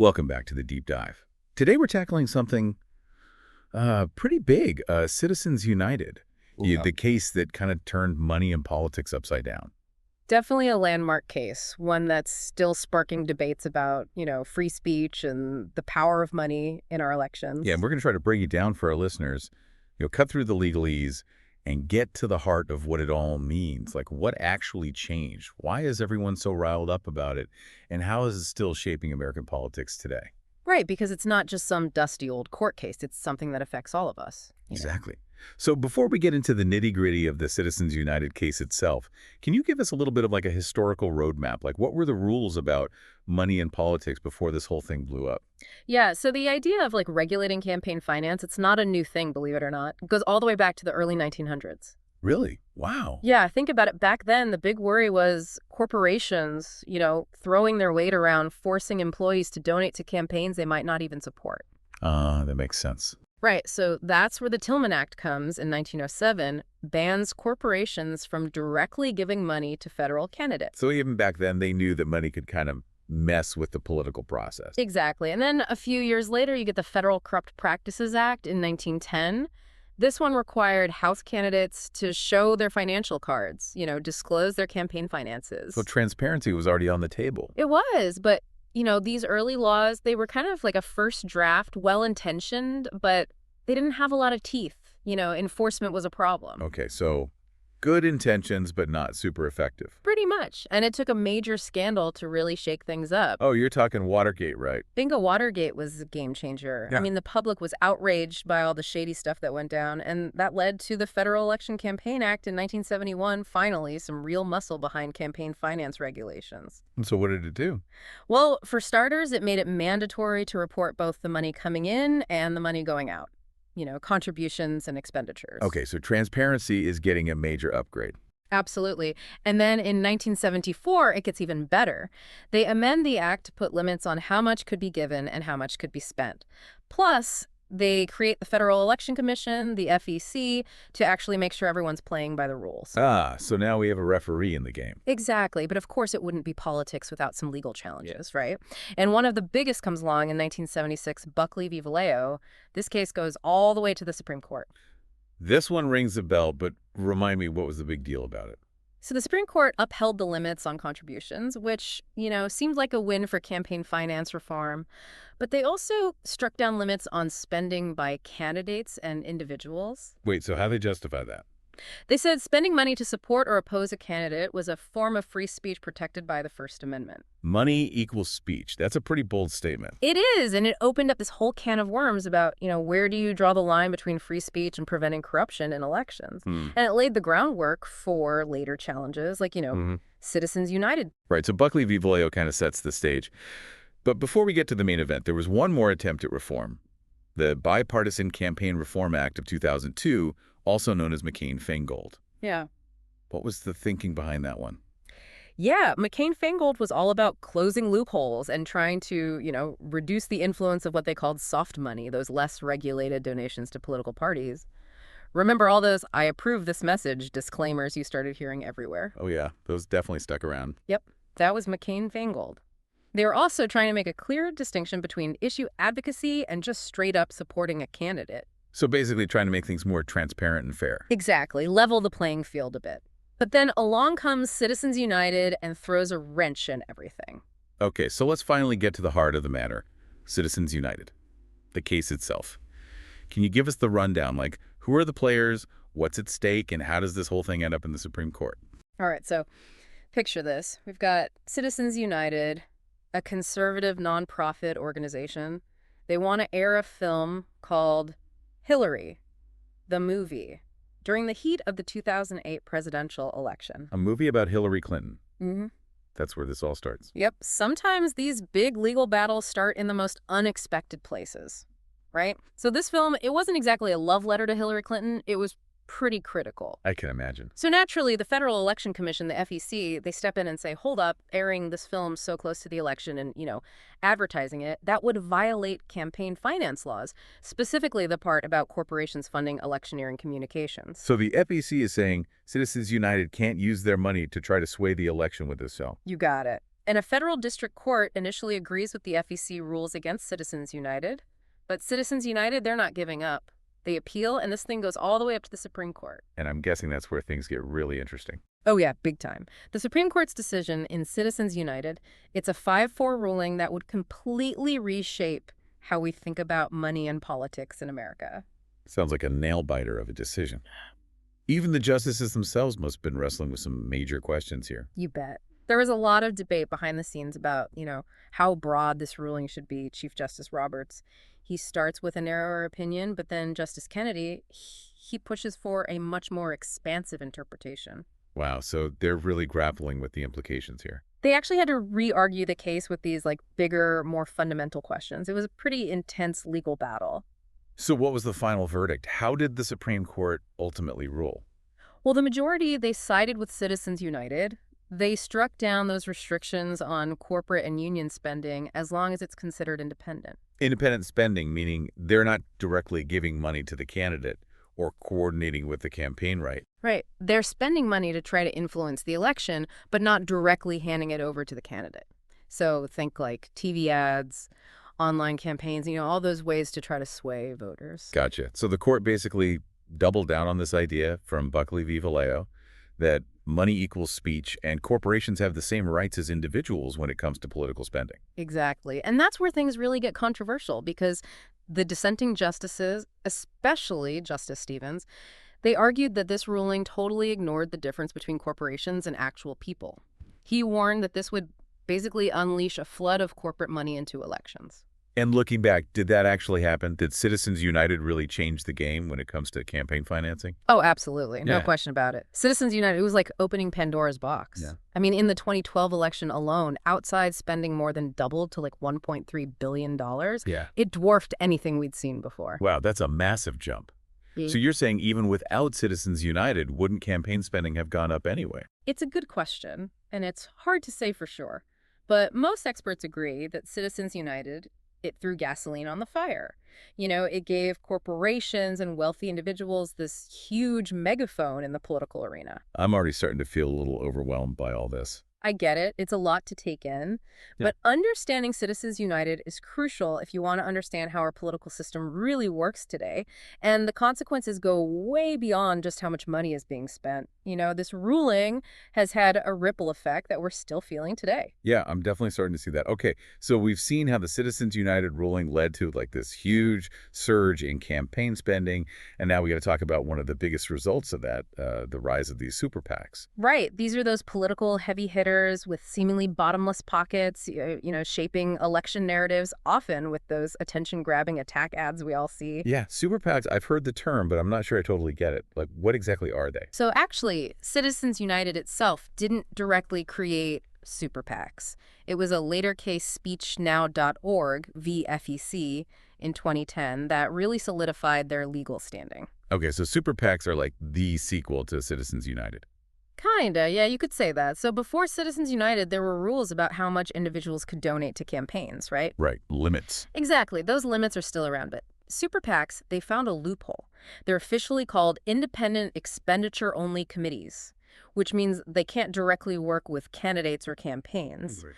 Welcome back to the Deep Dive. Today we're tackling something pretty big, Citizens United, Yeah. the case that kind of turned money and politics upside down. Definitely a landmark case, one that's still sparking debates about, free speech and the power of money in our elections. Yeah, and we're going to try to break it down for our listeners, cut through the legalese and get to the heart of what it all means. Like, what actually changed? Why is everyone so riled up about it? And how is it still shaping American politics today? Right, because it's not just some dusty old court case. It's something that affects all of us. Exactly. So before we get into the nitty-gritty of the Citizens United case itself, can you give us a little bit of like a historical roadmap? Like, what were the rules about money and politics before this whole thing blew up? Yeah, so the idea of regulating campaign finance, it's not a new thing, believe it or not. It goes all the way back to the early 1900s. Really? Wow. Yeah, think about it. Back then, the big worry was corporations, throwing their weight around, forcing employees to donate to campaigns they might not even support. That makes sense. Right, so that's where the Tillman Act comes in 1907, bans corporations from directly giving money to federal candidates. So even back then, they knew that money could kind of mess with the political process. Exactly. And then a few years later, you get the Federal Corrupt Practices Act in 1910. This one required House candidates to show their financial cards, disclose their campaign finances. So transparency was already on the table. It was, but these early laws, they were kind of like a first draft, well-intentioned, but they didn't have a lot of teeth. Enforcement was a problem. Okay, so good intentions, but not super effective. Pretty much. And it took a major scandal to really shake things up. Oh, you're talking Watergate, right? Bingo, Watergate was a game changer. Yeah. I mean, the public was outraged by all the shady stuff that went down, and that led to the Federal Election Campaign Act in 1971, finally, some real muscle behind campaign finance regulations. And so what did it do? Well, for starters, it made it mandatory to report both the money coming in and the money going out. Contributions and expenditures. Okay, so transparency is getting a major upgrade. Absolutely. And then in 1974, it gets even better. They amend the act to put limits on how much could be given and how much could be spent. Plus, they create the Federal Election Commission, the FEC, to actually make sure everyone's playing by the rules. Ah, so now we have a referee in the game. Exactly. But of course, it wouldn't be politics without some legal challenges, right? And one of the biggest comes along in 1976, Buckley v. Vallejo. This case goes all the way to the Supreme Court. This one rings a bell, but remind me, what was the big deal about it? So the Supreme Court upheld the limits on contributions, which, seemed like a win for campaign finance reform. But they also struck down limits on spending by candidates and individuals. Wait, so how they justify that? They said spending money to support or oppose a candidate was a form of free speech protected by the First Amendment. Money equals speech. That's a pretty bold statement. It is, and it opened up this whole can of worms about, where do you draw the line between free speech and preventing corruption in elections? And it laid the groundwork for later challenges like, Citizens United. Right, so Buckley v. Vallejo kind of sets the stage. But before we get to the main event, there was one more attempt at reform. The Bipartisan Campaign Reform Act of 2002, also known as McCain-Feingold. Yeah. What was the thinking behind that one? Yeah, McCain-Feingold was all about closing loopholes and trying to, reduce the influence of what they called soft money, those less regulated donations to political parties. Remember all those "I approve this message" disclaimers you started hearing everywhere? Oh yeah, those definitely stuck around. Yep, that was McCain-Feingold. They were also trying to make a clear distinction between issue advocacy and just straight up supporting a candidate. So basically trying to make things more transparent and fair. Exactly, level the playing field a bit. But then along comes Citizens United and throws a wrench in everything. Okay, so let's finally get to the heart of the matter. Citizens United. The case itself. Can you give us the rundown? Like, who are the players, what's at stake, and how does this whole thing end up in the Supreme Court? All right, so picture this. We've got Citizens United, a conservative nonprofit organization. They want to air a film called Hillary, the movie, during the heat of the 2008 presidential election. A movie about Hillary Clinton. Mm-hmm. That's where this all starts. Yep. Sometimes these big legal battles start in the most unexpected places, right? So this film, it wasn't exactly a love letter to Hillary Clinton. It was pretty critical. I can imagine. So naturally, the Federal Election Commission, the FEC, they step in and say, hold up, airing this film so close to the election and, advertising it, that would violate campaign finance laws, specifically the part about corporations funding electioneering communications. So the FEC is saying Citizens United can't use their money to try to sway the election with this film. You got it. And a federal district court initially agrees with the FEC rules against Citizens United, but Citizens United, they're not giving up. They appeal, and this thing goes all the way up to the Supreme Court. And I'm guessing that's where things get really interesting. Oh yeah, big time. The Supreme Court's decision in Citizens United, it's a 5-4 ruling that would completely reshape how we think about money and politics in America. Sounds like a nail-biter of a decision. Even the justices themselves must have been wrestling with some major questions here. You bet. There was a lot of debate behind the scenes about, how broad this ruling should be. Chief Justice Roberts, he starts with a narrower opinion, but then Justice Kennedy, he pushes for a much more expansive interpretation. Wow, so they're really grappling with the implications here. They actually had to re-argue the case with these bigger, more fundamental questions. It was a pretty intense legal battle. So what was the final verdict? How did the Supreme Court ultimately rule? Well, the majority, they sided with Citizens United. They struck down those restrictions on corporate and union spending as long as it's considered independent. Independent spending, meaning they're not directly giving money to the candidate or coordinating with the campaign, right? Right. They're spending money to try to influence the election, but not directly handing it over to the candidate. So think TV ads, online campaigns, all those ways to try to sway voters. Gotcha. So the court basically doubled down on this idea from Buckley v. Vallejo that money equals speech and corporations have the same rights as individuals when it comes to political spending. Exactly. And that's where things really get controversial because the dissenting justices, especially Justice Stevens, they argued that this ruling totally ignored the difference between corporations and actual people. He warned that this would basically unleash a flood of corporate money into elections. And looking back, did that actually happen? Did Citizens United really change the game when it comes to campaign financing? Oh, absolutely. No Yeah. question about it. Citizens United, it was like opening Pandora's box. Yeah. I mean, in the 2012 election alone, outside spending more than doubled to $1.3 billion. Yeah. It dwarfed anything we'd seen before. Wow, that's a massive jump. So you're saying even without Citizens United, wouldn't campaign spending have gone up anyway? It's a good question, and it's hard to say for sure. But most experts agree that Citizens United, it threw gasoline on the fire. It gave corporations and wealthy individuals this huge megaphone in the political arena. I'm already starting to feel a little overwhelmed by all this. I get it. It's a lot to take in. Yeah. But understanding Citizens United is crucial if you want to understand how our political system really works today. And the consequences go way beyond just how much money is being spent. This ruling has had a ripple effect that we're still feeling today. Yeah, I'm definitely starting to see that. Okay, so we've seen how the Citizens United ruling led to this huge surge in campaign spending, and now we got to talk about one of the biggest results of that, the rise of these super PACs. Right. These are those political heavy hitters with seemingly bottomless pockets, shaping election narratives, often with those attention-grabbing attack ads we all see. Yeah, super PACs, I've heard the term, but I'm not sure I totally get it. What exactly are they? So actually, Citizens United itself didn't directly create super PACs. It was a later case speechnow.org, VFEC, in 2010 that really solidified their legal standing. Okay, so super PACs are like the sequel to Citizens United. Kinda, yeah, you could say that. So before Citizens United, there were rules about how much individuals could donate to campaigns, right? Right, limits. Exactly. Those limits are still around, but super PACs, they found a loophole. They're officially called independent expenditure-only committees, which means they can't directly work with candidates or campaigns. Right.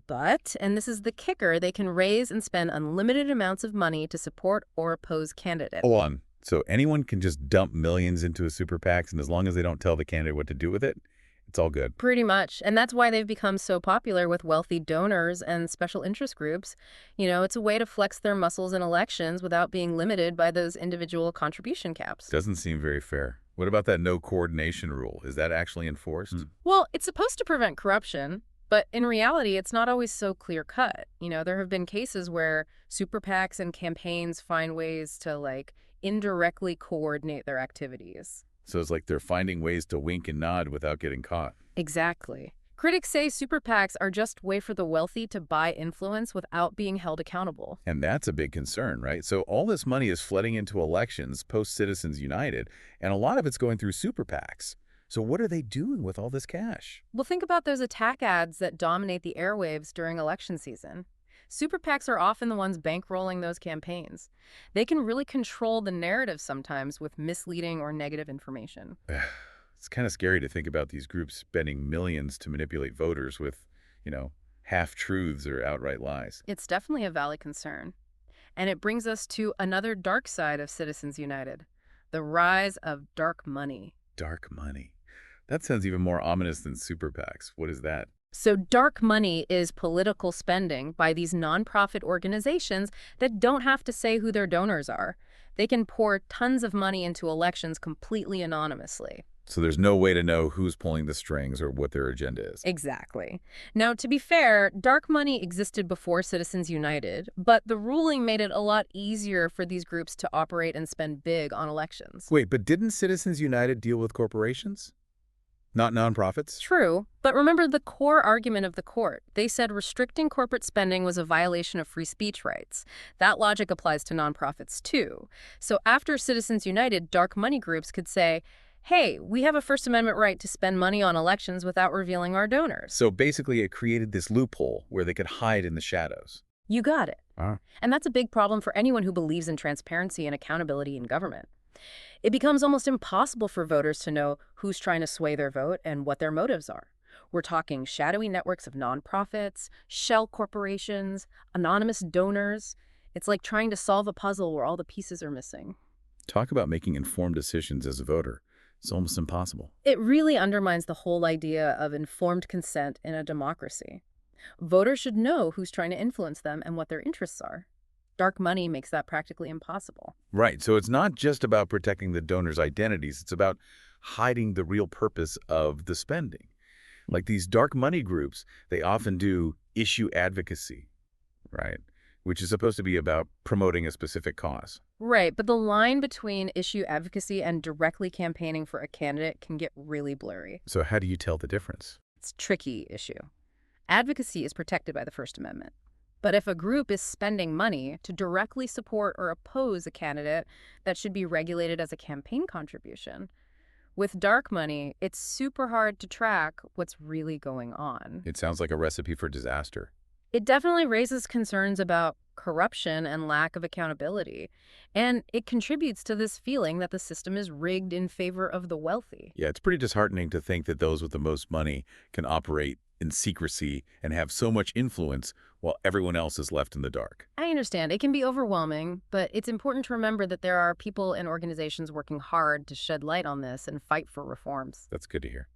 But, and this is the kicker, they can raise and spend unlimited amounts of money to support or oppose candidates. Hold on. So anyone can just dump millions into a super PAC, and as long as they don't tell the candidate what to do with it, it's all good. Pretty much. And that's why they've become so popular with wealthy donors and special interest groups. It's a way to flex their muscles in elections without being limited by those individual contribution caps. Doesn't seem very fair. What about that no coordination rule? Is that actually enforced? Well, it's supposed to prevent corruption, but in reality, it's not always so clear-cut. There have been cases where super PACs and campaigns find ways to, indirectly coordinate their activities. So it's like they're finding ways to wink and nod without getting caught. Exactly. Critics say super PACs are just a way for the wealthy to buy influence without being held accountable. And that's a big concern, right? So all this money is flooding into elections post-Citizens United, and a lot of it's going through super PACs. So what are they doing with all this cash? Well, think about those attack ads that dominate the airwaves during election season. Super PACs are often the ones bankrolling those campaigns. They can really control the narrative sometimes with misleading or negative information. It's kind of scary to think about these groups spending millions to manipulate voters with, half-truths or outright lies. It's definitely a valid concern. And it brings us to another dark side of Citizens United, the rise of dark money. Dark money. That sounds even more ominous than super PACs. What is that? So dark money is political spending by these nonprofit organizations that don't have to say who their donors are. They can pour tons of money into elections completely anonymously. So there's no way to know who's pulling the strings or what their agenda is. Exactly. Now, to be fair, dark money existed before Citizens United, but the ruling made it a lot easier for these groups to operate and spend big on elections. Wait, but didn't Citizens United deal with corporations? Not nonprofits? True, but remember the core argument of the court. They said restricting corporate spending was a violation of free speech rights. That logic applies to nonprofits too. So after Citizens United, dark money groups could say, hey, we have a First Amendment right to spend money on elections without revealing our donors. So basically it created this loophole where they could hide in the shadows. You got it. Ah. And that's a big problem for anyone who believes in transparency and accountability in government. It becomes almost impossible for voters to know who's trying to sway their vote and what their motives are. We're talking shadowy networks of nonprofits, shell corporations, anonymous donors. It's like trying to solve a puzzle where all the pieces are missing. Talk about making informed decisions as a voter. It's almost impossible. It really undermines the whole idea of informed consent in a democracy. Voters should know who's trying to influence them and what their interests are. Dark money makes that practically impossible. Right, so it's not just about protecting the donors' identities. It's about hiding the real purpose of the spending. Like these dark money groups, they often do issue advocacy, right? Which is supposed to be about promoting a specific cause. Right, but the line between issue advocacy and directly campaigning for a candidate can get really blurry. So how do you tell the difference? It's a tricky issue. Advocacy is protected by the First Amendment. But if a group is spending money to directly support or oppose a candidate, that should be regulated as a campaign contribution. With dark money, it's super hard to track what's really going on. It sounds like a recipe for disaster. It definitely raises concerns about corruption and lack of accountability. And it contributes to this feeling that the system is rigged in favor of the wealthy. Yeah, it's pretty disheartening to think that those with the most money can operate in secrecy and have so much influence while everyone else is left in the dark. I understand. It can be overwhelming, but it's important to remember that there are people and organizations working hard to shed light on this and fight for reforms. That's good to hear.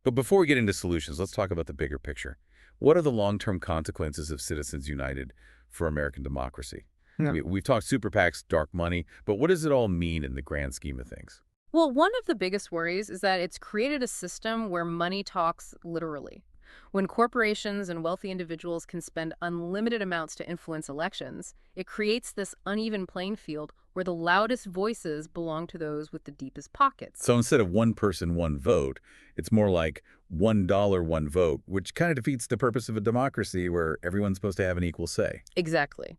But before we get into solutions, let's talk about the bigger picture. What are the long-term consequences of Citizens United for American democracy? Yeah. We've talked super PACs, dark money, but what does it all mean in the grand scheme of things? Well, one of the biggest worries is that it's created a system where money talks literally. When corporations and wealthy individuals can spend unlimited amounts to influence elections, it creates this uneven playing field where the loudest voices belong to those with the deepest pockets. So instead of one person, one vote, it's more like $1, one vote, which kind of defeats the purpose of a democracy where everyone's supposed to have an equal say. Exactly.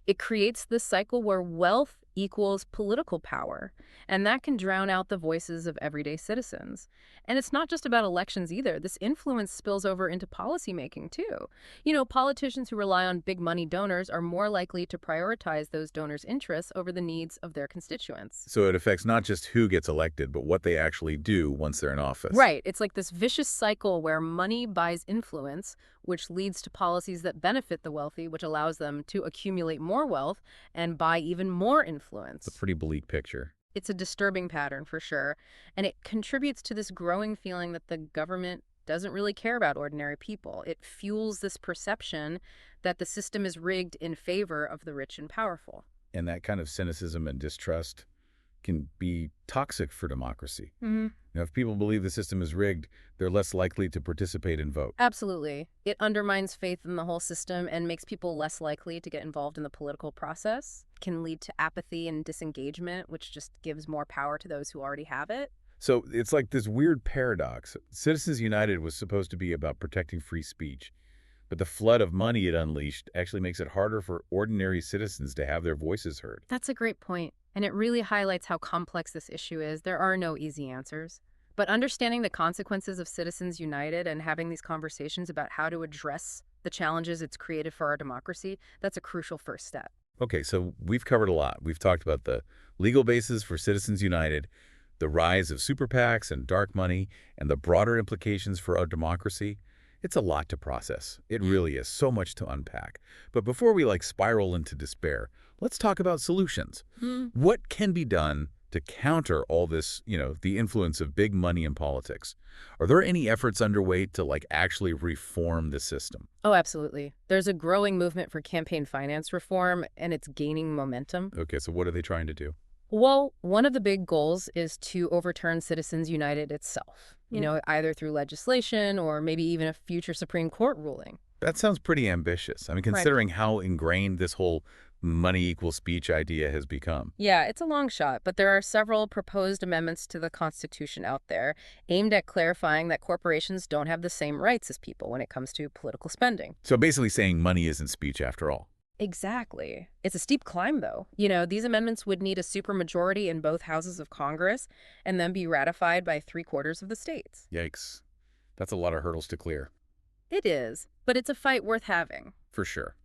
It creates this cycle where wealth equals political power, and that can drown out the voices of everyday citizens. And it's not just about elections either. This influence spills over into policymaking too. You know, politicians who rely on big money donors are more likely to prioritize those donors' interests over the needs of their constituents. So it affects not just who gets elected, but what they actually do once they're in office. Right. It's like this vicious cycle where money buys influence, which leads to policies that benefit the wealthy, which allows them to accumulate more wealth and buy even more influence. It's a pretty bleak picture. It's a disturbing pattern for sure, and it contributes to this growing feeling that the government doesn't really care about ordinary people. It fuels this perception that the system is rigged in favor of the rich and powerful. And that kind of cynicism and distrust can be toxic for democracy. Mm-hmm. Now, if people believe the system is rigged, they're less likely to participate and vote. Absolutely. It undermines faith in the whole system and makes people less likely to get involved in the political process. Can lead to apathy and disengagement, which just gives more power to those who already have it. So it's like this weird paradox. Citizens United was supposed to be about protecting free speech, but the flood of money it unleashed actually makes it harder for ordinary citizens to have their voices heard. That's a great point, and it really highlights how complex this issue is. There are no easy answers. But understanding the consequences of Citizens United and having these conversations about how to address the challenges it's created for our democracy, that's a crucial first step. Okay, so we've covered a lot. We've talked about the legal basis for Citizens United, the rise of super PACs and dark money, and the broader implications for our democracy. It's a lot to process. It really is. So much to unpack. But before we spiral into despair, let's talk about solutions. Hmm. What can be done to counter all this, the influence of big money in politics? Are there any efforts underway to actually reform the system? Oh, absolutely. There's a growing movement for campaign finance reform, and it's gaining momentum. Okay, so what are they trying to do? Well, one of the big goals is to overturn Citizens United itself, Mm. either through legislation or maybe even a future Supreme Court ruling. That sounds pretty ambitious. I mean, Right. considering how ingrained this whole money equals speech idea has become. Yeah, it's a long shot, but there are several proposed amendments to the Constitution out there aimed at clarifying that corporations don't have the same rights as people when it comes to political spending. So basically saying money isn't speech after all. Exactly. It's a steep climb, though. These amendments would need a supermajority in both houses of Congress and then be ratified by three-quarters of the states. Yikes. That's a lot of hurdles to clear, It is, but it's a fight worth having. for sure.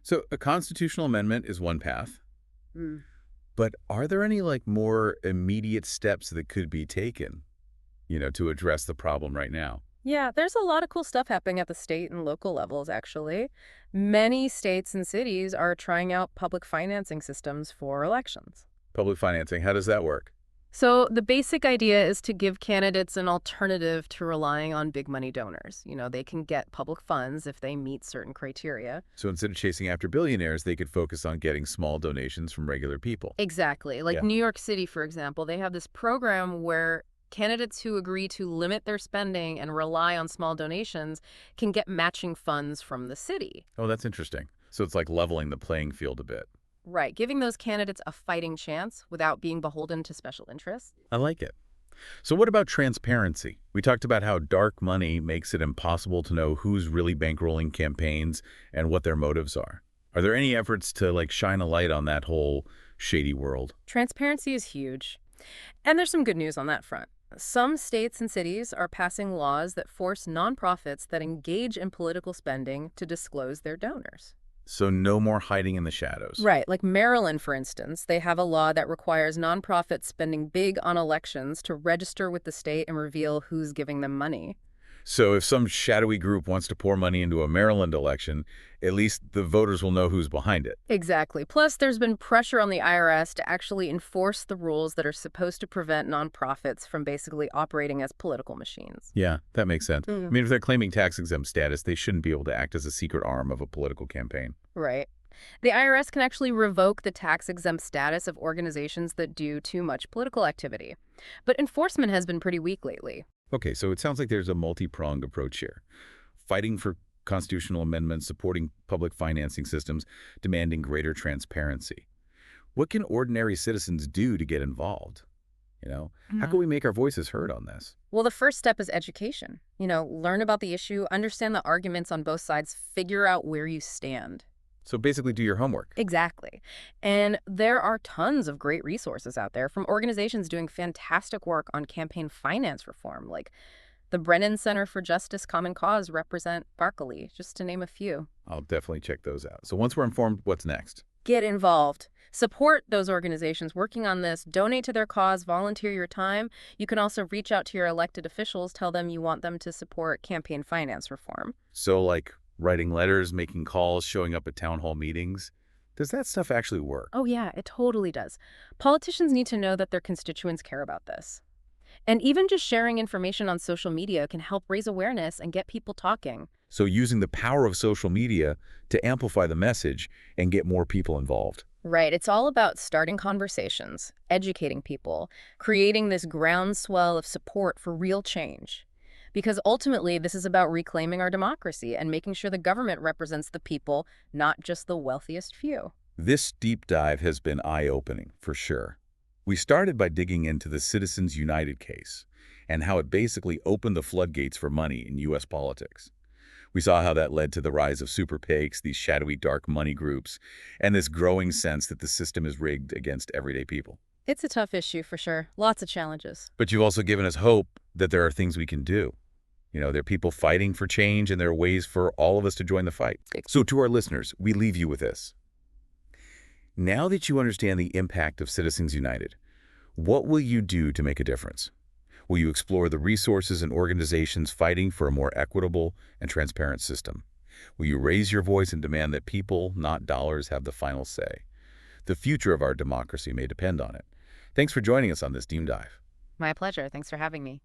So a constitutional amendment is one path, Mm. but are there any more immediate steps that could be taken, to address the problem right now? Yeah, there's a lot of cool stuff happening at the state and local levels, actually. Many states and cities are trying out public financing systems for elections. Public financing, how does that work? So the basic idea is to give candidates an alternative to relying on big money donors. They can get public funds if they meet certain criteria. So instead of chasing after billionaires, they could focus on getting small donations from regular people. Exactly. Like Yeah. New York City, for example, they have this program where candidates who agree to limit their spending and rely on small donations can get matching funds from the city. Oh, that's interesting. So it's like leveling the playing field a bit. Right, giving those candidates a fighting chance without being beholden to special interests. I like it. So what about transparency? We talked about how dark money makes it impossible to know who's really bankrolling campaigns and what their motives are. Are there any efforts to shine a light on that whole shady world? Transparency is huge. And there's some good news on that front. Some states and cities are passing laws that force nonprofits that engage in political spending to disclose their donors. So no more hiding in the shadows. Right, like Maryland, for instance, they have a law that requires nonprofits spending big on elections to register with the state and reveal who's giving them money. So if some shadowy group wants to pour money into a Maryland election, at least the voters will know who's behind it. Exactly. Plus, there's been pressure on the IRS to actually enforce the rules that are supposed to prevent nonprofits from basically operating as political machines. Yeah, that makes sense. Mm. I mean, if they're claiming tax-exempt status, they shouldn't be able to act as a secret arm of a political campaign. Right. The IRS can actually revoke the tax-exempt status of organizations that do too much political activity. But enforcement has been pretty weak lately. Okay, so it sounds like there's a multi-pronged approach here. Fighting for constitutional amendments, supporting public financing systems, demanding greater transparency. What can ordinary citizens do to get involved? How can we make our voices heard on this? Well, the first step is education. Learn about the issue, understand the arguments on both sides, figure out where you stand. So basically do your homework. Exactly. And there are tons of great resources out there from organizations doing fantastic work on campaign finance reform, like the Brennan Center for Justice Common Cause represent Berkeley, just to name a few. I'll definitely check those out. So once we're informed, what's next? Get involved. Support those organizations working on this. Donate to their cause. Volunteer your time. You can also reach out to your elected officials. Tell them you want them to support campaign finance reform. So writing letters, making calls, showing up at town hall meetings. Does that stuff actually work? Oh, yeah, it totally does. Politicians need to know that their constituents care about this. And even just sharing information on social media can help raise awareness and get people talking. So using the power of social media to amplify the message and get more people involved. Right. It's all about starting conversations, educating people, creating this groundswell of support for real change. Because ultimately, this is about reclaiming our democracy and making sure the government represents the people, not just the wealthiest few. This deep dive has been eye-opening, for sure. We started by digging into the Citizens United case and how it basically opened the floodgates for money in U.S. politics. We saw how that led to the rise of super PACs, these shadowy dark money groups, and this growing sense that the system is rigged against everyday people. It's a tough issue for sure. Lots of challenges. But you've also given us hope that there are things we can do. There are people fighting for change, and there are ways for all of us to join the fight. So to our listeners, we leave you with this. Now that you understand the impact of Citizens United, what will you do to make a difference? Will you explore the resources and organizations fighting for a more equitable and transparent system? Will you raise your voice and demand that people, not dollars, have the final say? The future of our democracy may depend on it. Thanks for joining us on this Deep Dive. My pleasure. Thanks for having me.